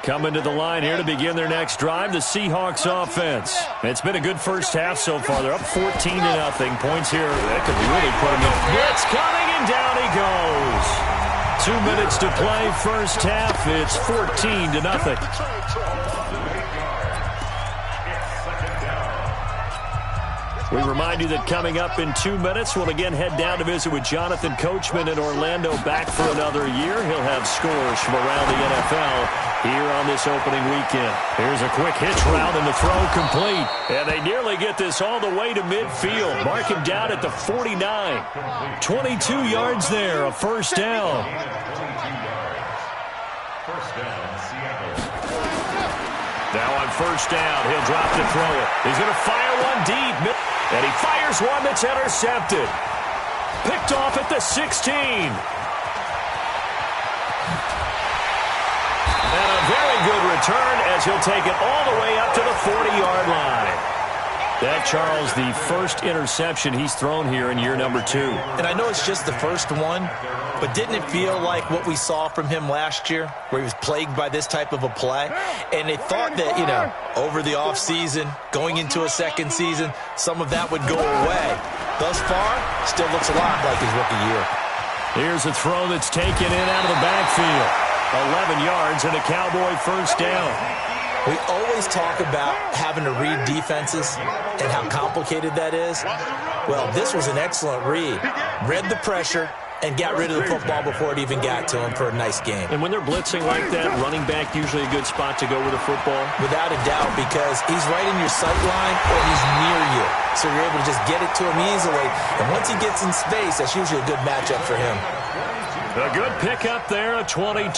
Coming to the line here to begin their next drive, the Seahawks offense. It's been a good first half so far. They're up 14-0. Points here. That could really put them in. Blitz coming, and down he goes. 2 minutes to play first half. It's 14-0. We remind you that coming up in 2 minutes, we'll again head down to visit with Jonathan Coachman in Orlando, back for another year. He'll have scores from around the NFL here on this opening weekend. Here's a quick hitch route, and the throw complete. And they nearly get this all the way to midfield. Mark him down at the 49. 22 yards there, a first down. Now on first down, he'll drop to throw it. He's going to fire one deep. And he fires one that's intercepted. Picked off at the 16. And a very good return as he'll take it all the way up to the 40-yard line. That, Charles, the first interception he's thrown here in year number 2. And I know it's just the first one, but didn't it feel like what we saw from him last year, where he was plagued by this type of a play? And they thought that, over the offseason, going into a second season, some of that would go away. Thus far, still looks a lot like his rookie year. Here's a throw that's taken in out of the backfield. 11 yards and a Cowboy first down. We always talk about having to read defenses and how complicated that is. Well, this was an excellent read. Read the pressure and got rid of the football before it even got to him for a nice game. And when they're blitzing like that, running back usually a good spot to go with the football? Without a doubt, because he's right in your sight line or he's near you. So you're able to just get it to him easily. And once he gets in space, that's usually a good matchup for him. A good pickup there, a 22.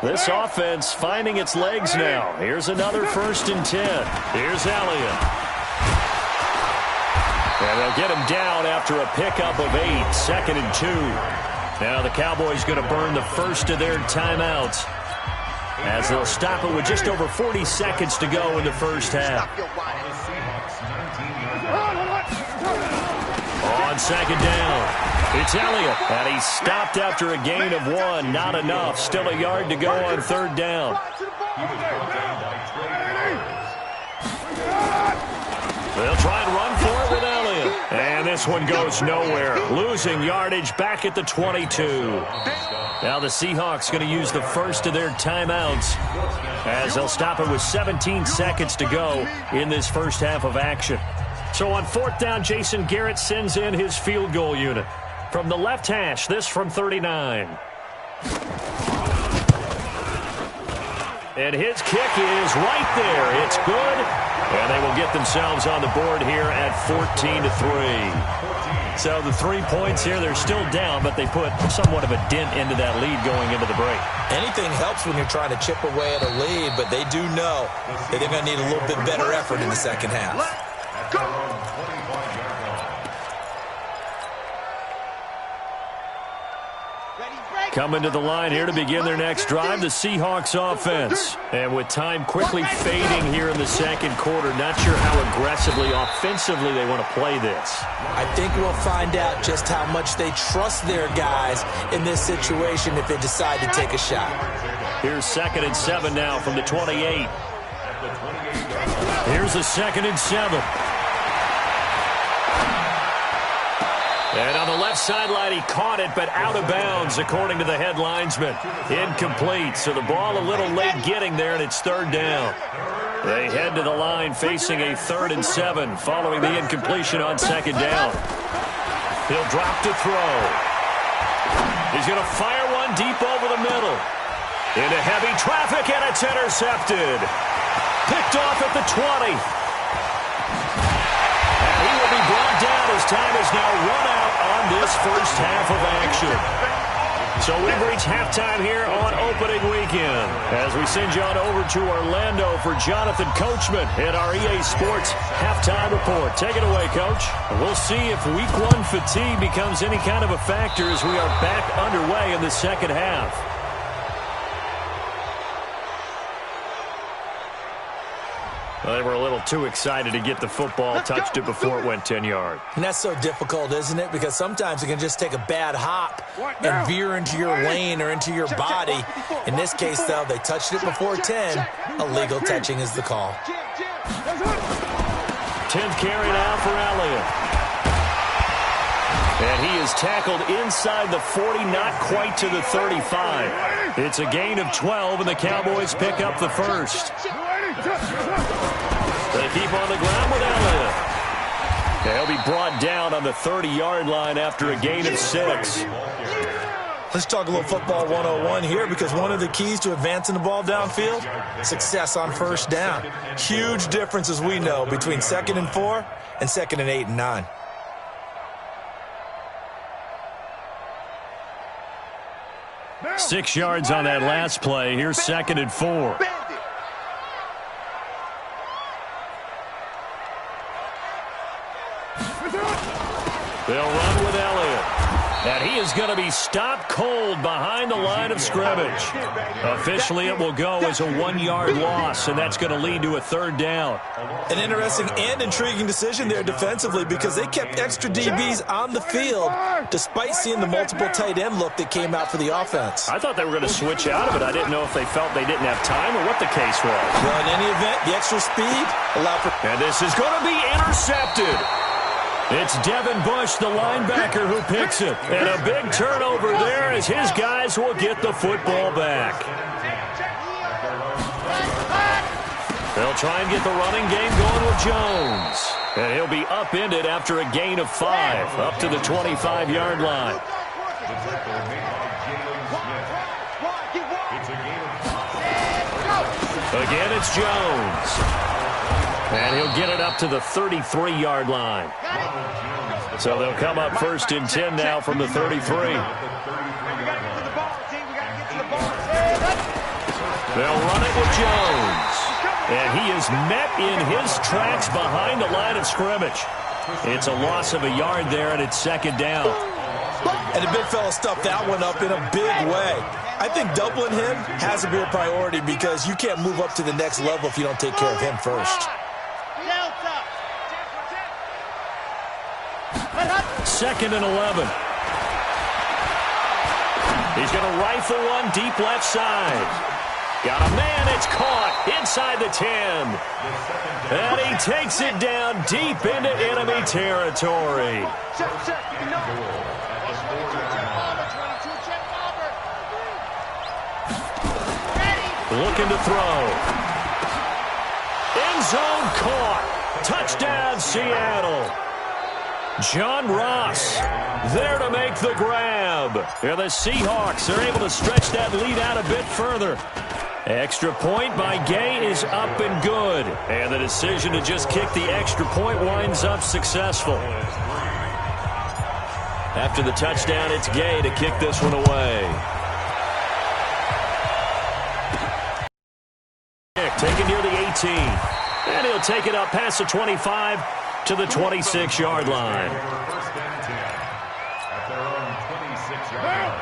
This offense finding its legs now. Here's another 1st and 10. Here's Elliott. And they'll get him down after a pickup of 8. 2nd and 2. Now the Cowboys going to burn the first of their timeouts, as they'll stop it with just over 40 seconds to go in the first half. On 2nd down. It's Elliott, and he's stopped after a gain of 1. Not enough. Still a yard to go on 3rd down. They'll try and run for it with Elliott. And this one goes nowhere. Losing yardage back at the 22. Now the Seahawks going to use the first of their timeouts, as they'll stop it with 17 seconds to go in this first half of action. So on 4th down, Jason Garrett sends in his field goal unit. From the left hash, this from 39. And his kick is right there. It's good. And they will get themselves on the board here at 14-3. So the 3 points here, they're still down, but they put somewhat of a dent into that lead going into the break. Anything helps when you're trying to chip away at a lead, but they do know that they're going to need a little bit better effort in the second half. Coming to the line here to begin their next drive, the Seahawks offense. And with time quickly fading here in the second quarter, not sure how aggressively, offensively they want to play this. I think we'll find out just how much they trust their guys in this situation if they decide to take a shot. Here's 2nd and 7 now from the 28. Here's a 2nd and 7. And on the left sideline, he caught it, but out of bounds, according to the head linesman. Incomplete, so the ball a little late getting there, and it's 3rd down. They head to the line facing a 3rd and 7 following the incompletion on 2nd down. He'll drop to throw. He's going to fire one deep over the middle. Into heavy traffic, and it's intercepted. Picked off at the 20. He will be brought down as time is now run out on this first half of action. So we've reached halftime here on opening weekend, as we send you on over to Orlando for Jonathan Coachman in our EA Sports halftime report. Take it away, Coach. We'll see if week 1 fatigue becomes any kind of a factor as we are back underway in the second half. Well, they were a little too excited to get the football, touched it before it went 10 yards. And that's so difficult, isn't it? Because sometimes it can just take a bad hop and veer into your lane or into your body. In this case, though, they touched it before 10. Illegal touching is the call. 10th carry now for Elliott. And he is tackled inside the 40, not quite to the 35. It's a gain of 12, and the Cowboys pick up the first. They keep on the ground with Elliott. He'll be brought down on the 30-yard line after a gain of 6. Let's talk a little football 101 here, because one of the keys to advancing the ball downfield, success on first down. Huge difference, as we know, between 2nd and 4 and 2nd and 8 and 9. Six yards on that last play. Here's 2nd and 4. They'll run with Elliott. And he is going to be stopped cold behind the line of scrimmage. Officially, it will go as a 1-yard loss, and that's going to lead to a 3rd down. An interesting and intriguing decision there defensively, because they kept extra DBs on the field despite seeing the multiple tight end look that came out for the offense. I thought they were going to switch out of it. I didn't know if they felt they didn't have time or what the case was. Well, in any event, the extra speed allowed for... And this is going to be intercepted. It's Devin Bush, the linebacker, who picks it. And a big turnover there as his guys will get the football back. They'll try and get the running game going with Jones. And he'll be upended after a gain of 5, up to the 25-yard line. Again, it's Jones. And he'll get it up to the 33-yard line. So they'll come up 1st and 10 now from the 33. They'll run it with Jones. And he is met in his tracks behind the line of scrimmage. It's a loss of a yard there, and it's 2nd down. And the big fella stuffed that one up in a big way. I think doubling him has to be a priority, because you can't move up to the next level if you don't take care of him first. 2nd and 11. He's going to rifle one deep left side. Got a man, it's caught inside the 10. And he takes it down deep into enemy territory. Looking to throw. End zone caught. Touchdown, Seattle. John Ross there to make the grab. Here the Seahawks are able to stretch that lead out a bit further. Extra point by Gay is up and good. And the decision to just kick the extra point winds up successful. After the touchdown, it's Gay to kick this one away. Taken near the 18. And he'll take it up past the 25 to the 26-yard line.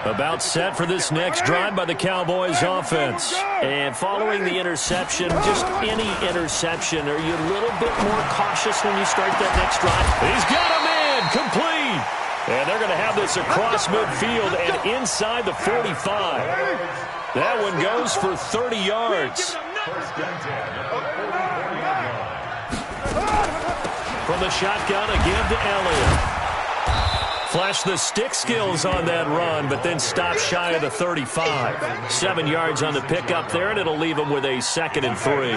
About set for this next drive by the Cowboys offense. And following the interception, just any interception, are you a little bit more cautious when you start that next drive? He's got a man, complete. And they're going to have this across midfield and inside the 45. That one goes for 30 yards. From the shotgun again to Elliott. Flashed the stick skills on that run, but then stopped shy of the 35. 7 yards on the pickup there, and it'll leave him with a 2nd and 3.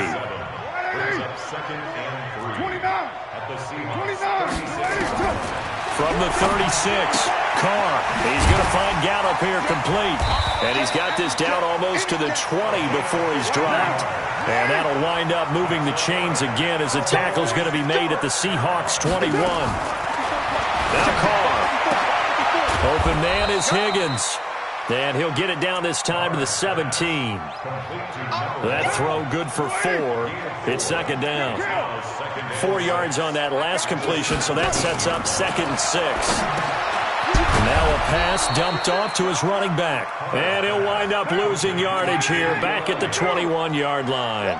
From the 36, Carr. He's going to find Gallup here complete. And he's got this down almost to the 20 before he's dropped. And that'll wind up moving the chains again as the tackle's going to be made at the Seahawks 21. Now Carr. Open man is Higgins. And he'll get it down this time to the 17. That throw good for 4. It's 2nd down. 4 yards on that last completion, so that sets up 2nd and 6. Now a pass dumped off to his running back. And he'll wind up losing yardage here back at the 21-yard line.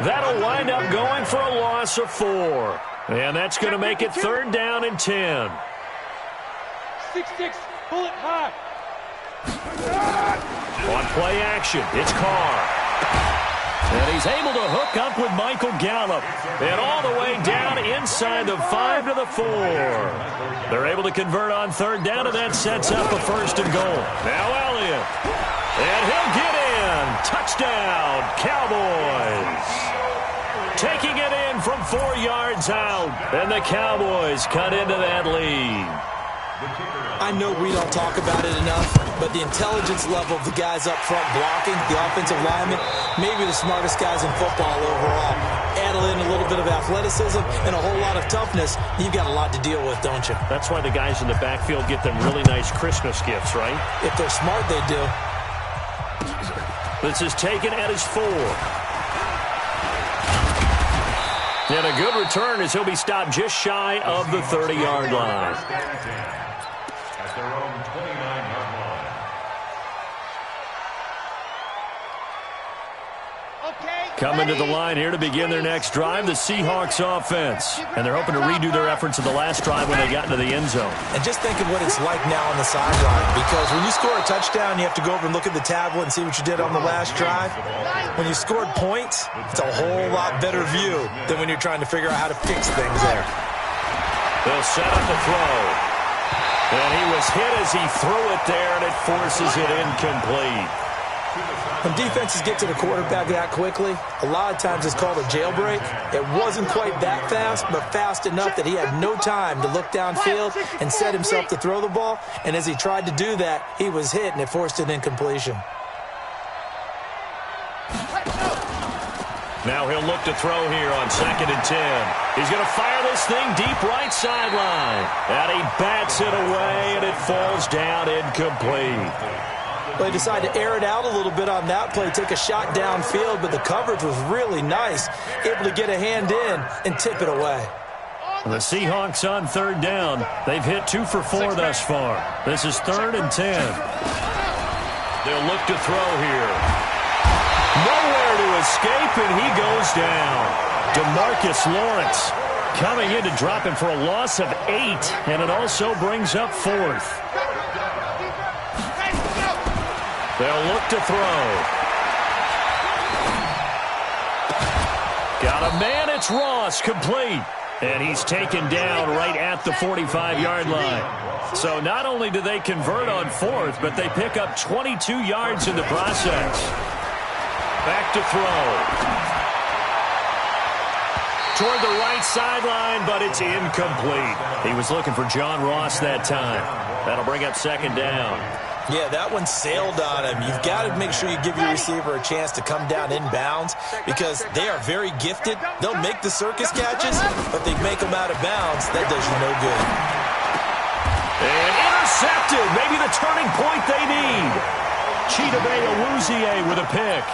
That'll wind up going for a loss of 4. And that's going to make it 3rd down and 10. 6-6, pull it high. On play action, it's Carr. And he's able to hook up with Michael Gallup. And all the way down inside the 5 to the 4. They're able to convert on 3rd down, and that sets up a 1st and goal. Now Elliott. And he'll get in. Touchdown, Cowboys. Taking it in from 4 yards out. And the Cowboys cut into that lead. I know we don't talk about it enough, but the intelligence level of the guys up front blocking, the offensive linemen, maybe the smartest guys in football overall. Add in a little bit of athleticism and a whole lot of toughness, you've got a lot to deal with, don't you? That's why the guys in the backfield get them really nice Christmas gifts, right? If they're smart, they do. This is taken at his 4. And a good return as he'll be stopped just shy of the 30-yard line. At their own 29-yard line. Coming to the line here to begin their next drive, the Seahawks offense. And they're hoping to redo their efforts of the last drive when they got into the end zone. And just think of what it's like now on the sideline, because when you score a touchdown, you have to go over and look at the tablet and see what you did on the last drive. When you scored points, it's a whole lot better view than when you're trying to figure out how to fix things there. They'll set up the throw. And he was hit as he threw it there, and it forces it incomplete. When defenses get to the quarterback that quickly, a lot of times it's called a jailbreak. It wasn't quite that fast, but fast enough that he had no time to look downfield and set himself to throw the ball. And as he tried to do that, he was hit, and it forced an incompletion. Now he'll look to throw here on 2nd and 10. He's going to fire this thing deep right sideline. And he bats it away, and it falls down incomplete. Well, they decided to air it out a little bit on that play, take a shot downfield, but the coverage was really nice, able to get a hand in and tip it away. The Seahawks on 3rd down. They've hit 2 for 4 thus far. This is 3rd and 10. They'll look to throw here. Nowhere to escape, and he goes down. DeMarcus Lawrence coming in to drop him for a loss of 8, and it also brings up 4th. They'll look to throw. Got a man, it's Ross, complete. And he's taken down right at the 45-yard line. So not only do they convert on 4th, but they pick up 22 yards in the process. Back to throw. Toward the right sideline, but it's incomplete. He was looking for John Ross that time. That'll bring up 2nd down. Yeah, that one sailed on him. You've got to make sure you give your receiver a chance to come down inbounds because they are very gifted. They'll make the circus catches, but they make them out of bounds. That does you no good. And intercepted. Maybe the turning point they need. Chidobe Awuzie with a pick.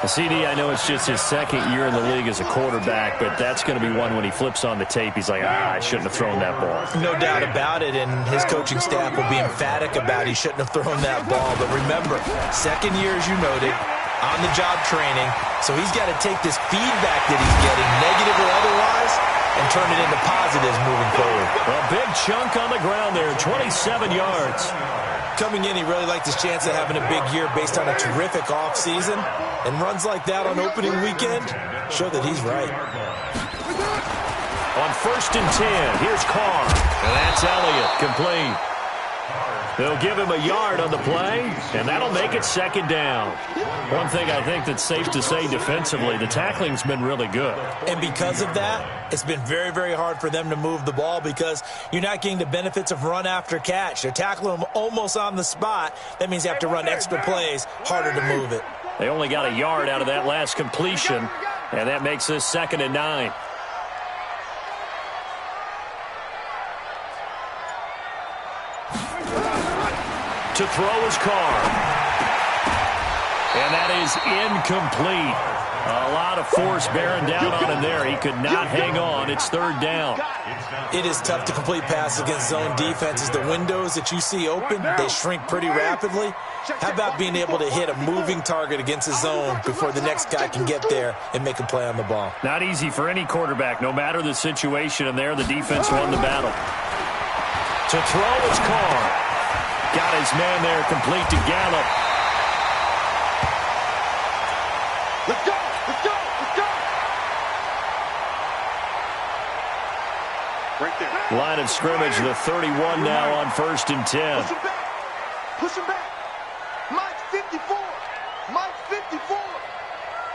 CD, I know it's just his 2nd year in the league as a quarterback, but that's going to be one when he flips on the tape. He's like, I shouldn't have thrown that ball. No doubt about it, and his coaching staff will be emphatic about he shouldn't have thrown that ball. But remember, 2nd year, as you noted, on-the-job training, so he's got to take this feedback that he's getting, negative or otherwise, and turn it into positives moving forward. A big chunk on the ground there, 27 yards. Coming in, he really liked his chance of having a big year based on a terrific offseason. And runs like that on opening weekend show that he's right. On 1st and 10, here's Carr. And that's Elliott, complete. They'll give him a yard on the play, and that'll make it 2nd down. One thing I think that's safe to say defensively, the tackling's been really good. And because of that, it's been very, very hard for them to move the ball because you're not getting the benefits of run after catch. They're tackling them almost on the spot. That means they have to run extra plays, harder to move it. They only got a yard out of that last completion, and that makes this 2nd and 9. To throw is Carr. And that is incomplete. A lot of force bearing down on him there. He could not hang on. It's third down. It is tough to complete passes against zone defenses. The windows that you see open, they shrink pretty rapidly. How about being able to hit a moving target against a zone before the next guy can get there and make a play on the ball? Not easy for any quarterback, no matter the situation, and there the defense won the battle. To throw is Carr. Got his man there complete to Gallup. Let's go! Let's go! Let's go! Right there. Line of scrimmage, the 31 now on 1st and 10. Push him back. Push him back. Mike 54. Mike 54.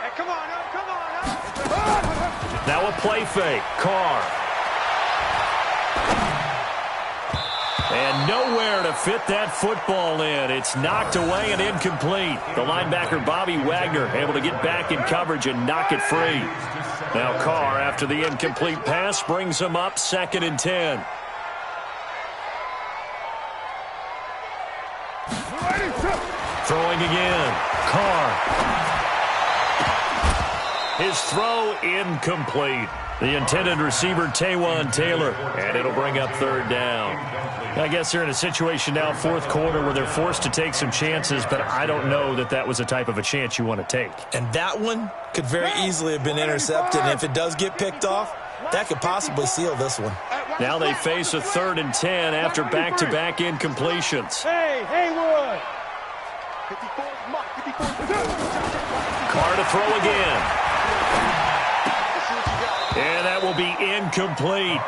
Hey, come on up. Come on up. Now a play fake. Carr. And nowhere to fit that football in. It's knocked away and incomplete. The linebacker, Bobby Wagner, able to get back in coverage and knock it free. Now Carr, after the incomplete pass, brings him up 2nd and 10. Throwing again. Carr. His throw incomplete. The intended receiver, Taywan Taylor, and it'll bring up 3rd down. I guess they're in a situation now, 4th quarter, where they're forced to take some chances, but I don't know that that was the type of a chance you want to take. And that one could very easily have been intercepted, and if it does get picked off, that could possibly seal this one. Now they face a 3rd and 10 after back-to-back incompletions. Hey, Haywood! Carr to throw again. And that will be incomplete.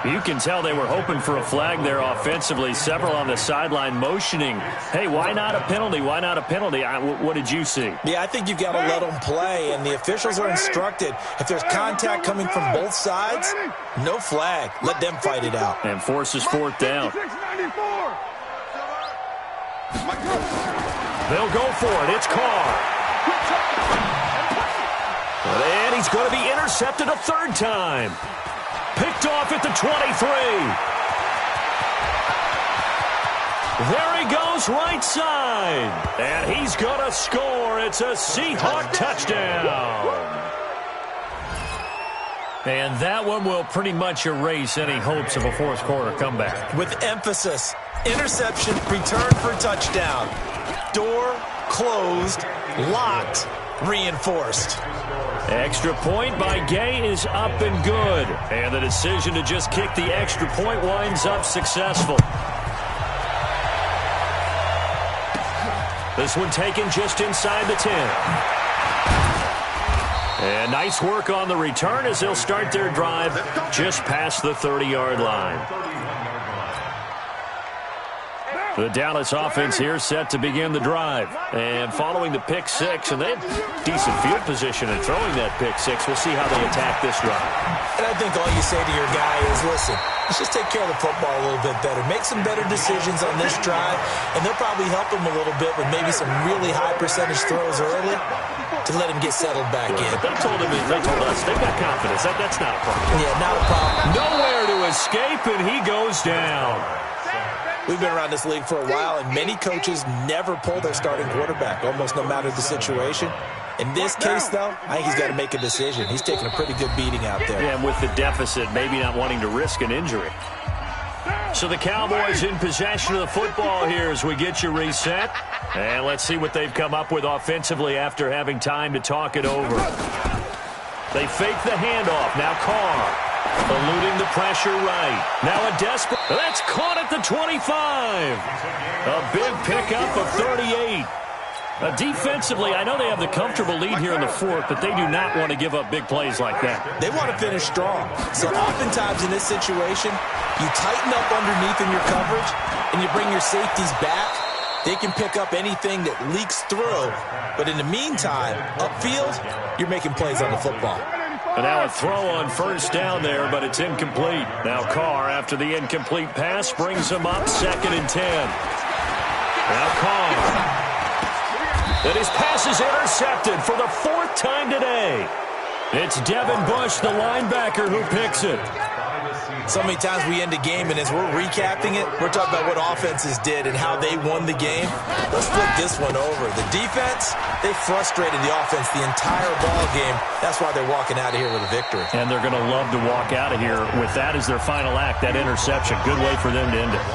You can tell they were hoping for a flag there offensively. Several on the sideline motioning, hey, why not a penalty? Why not a penalty? What did you see? Yeah, I think you've got to let them play, and the officials are instructed. If there's contact coming from both sides, no flag. Let them fight it out. And forces 4th down. They'll go for it. It's Carr. And he's going to be intercepted a 3rd time. Picked off at the 23. There he goes, right side. And he's going to score. It's a Seahawk touchdown. And that one will pretty much erase any hopes of a 4th quarter comeback. With emphasis, interception, return for touchdown. Door closed, locked, reinforced. Extra point by Gay is up and good. And the decision to just kick the extra point winds up successful. This one taken just inside the 10. And nice work on the return as they'll start their drive just past the 30-yard line. The Dallas offense here set to begin the drive. And following the pick 6, and they have decent field position in throwing that pick 6. We'll see how they attack this drive. And I think all you say to your guy is, listen, let's just take care of the football a little bit better. Make some better decisions on this drive, and they'll probably help him a little bit with maybe some really high percentage throws early to let him get settled back in. They told us they've got confidence. That's not a problem. Yeah, not a problem. Nowhere to escape, and he goes down. We've been around this league for a while, and many coaches never pull their starting quarterback, almost no matter the situation. In this case, though, I think he's got to make a decision. He's taking a pretty good beating out there. Yeah, and with the deficit, maybe not wanting to risk an injury. So the Cowboys in possession of the football here as we get you reset. And let's see what they've come up with offensively after having time to talk it over. They fake the handoff. Now Carr. Eluding the pressure right. Now a desperate. That's caught at the 25. A big pickup of 38. Defensively, I know they have the comfortable lead here in the 4th, but they do not want to give up big plays like that. They want to finish strong. So oftentimes in this situation, you tighten up underneath in your coverage, and you bring your safeties back. They can pick up anything that leaks through. But in the meantime, upfield, you're making plays on the football. And now a throw on 1st down there, but it's incomplete. Now Carr, after the incomplete pass, brings him up 2nd and 10. Now Carr. And his pass is intercepted for the 4th time today. It's Devin Bush, the linebacker, who picks it. So many times we end a game, and as we're recapping it, we're talking about what offenses did and how they won the game. Let's flip this one over. The defense, they frustrated the offense the entire ball game. That's why they're walking out of here with a victory. And they're going to love to walk out of here with that as their final act, that interception. Good way for them to end it.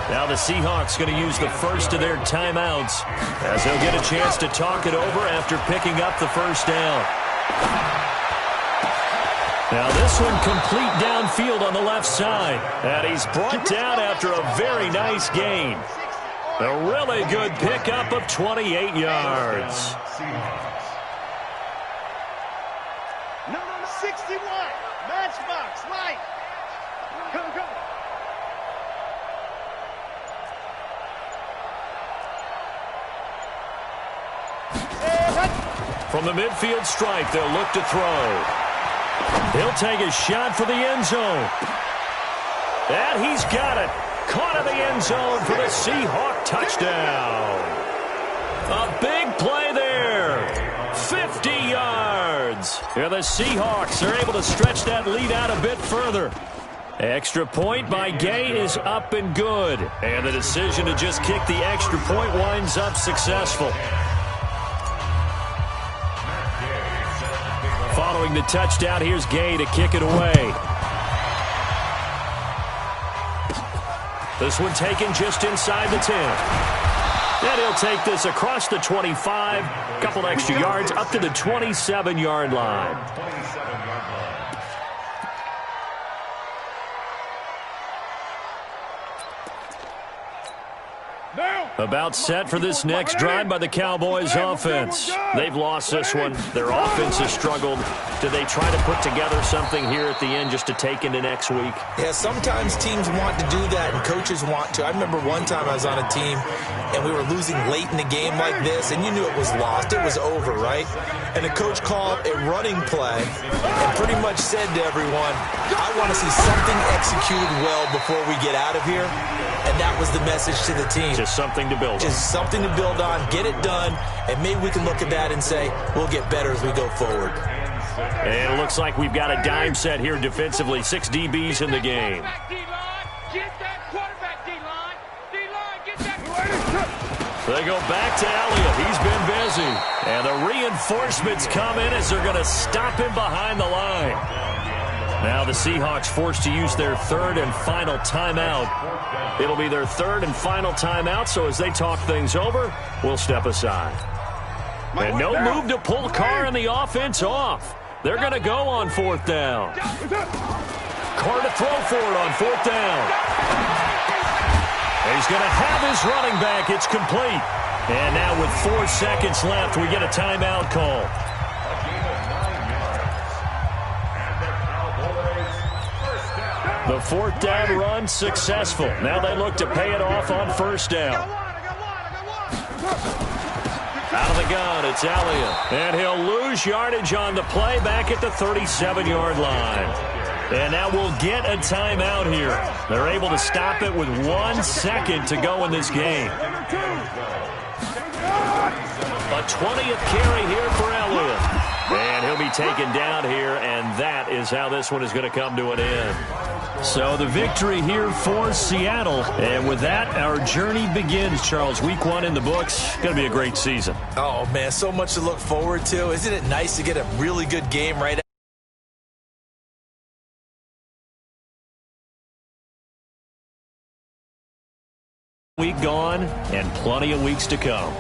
Now the Seahawks going to use the first of their timeouts as they'll get a chance to talk it over after picking up the first down. Now this one complete downfield on the left side. And he's brought down after a very nice gain. A really good pickup of 28 yards. Number 61, Matchbox, Mike. Go. From the midfield stripe, they'll look to throw. He'll take a shot for the end zone. And he's got it. Caught in the end zone for the Seahawk touchdown. A big play there. 50 yards. Here the Seahawks are able to stretch that lead out a bit further. Extra point by Gay is up and good. And the decision to just kick the extra point winds up successful. Following the touchdown, here's Gay to kick it away. This one taken just inside the 10. And he'll take this across the 25. A couple extra yards up to the 27-yard line. About set for this next drive by the Cowboys offense. They've lost this one. Their offense has struggled. Do they try to put together something here at the end just to take into next week? Yeah, sometimes teams want to do that and coaches want to. I remember one time I was on a team and we were losing late in the game like this, and you knew it was lost. It was over, right? And the coach called a running play and pretty much said to everyone, I want to see something executed well before we get out of here. And that was the message to the team. Just something to build on. Just something to build on, get it done, and maybe we can look at that and say, we'll get better as we go forward. And it looks like we've got a dime set here defensively. 6 DBs in the game. They go back to Elliott. He's been busy. And the reinforcements come in as they're going to stop him behind the line. Now the Seahawks forced to use their third and final timeout. It'll be their third and final timeout, so as they talk things over, we'll step aside. And no move to pull Carr and the offense off. They're going to go on 4th down. Carr to throw for it on 4th down. And he's going to have his running back. It's complete. And now with 4 seconds left, we get a timeout call. The 4th down run successful. Now they look to pay it off on 1st down. Out of the gun, it's Elliott. And he'll lose yardage on the play back at the 37-yard line. And now we'll get a timeout here. They're able to stop it with 1 second to go in this game. A 20th carry here for Elliott. And he'll be taken down here, and that is how this one is going to come to an end. So the victory here for Seattle. And with that, our journey begins, Charles. Week 1 in the books. Going to be a great season. Oh, man, so much to look forward to. Isn't it nice to get a really good game right week gone and plenty of weeks to come.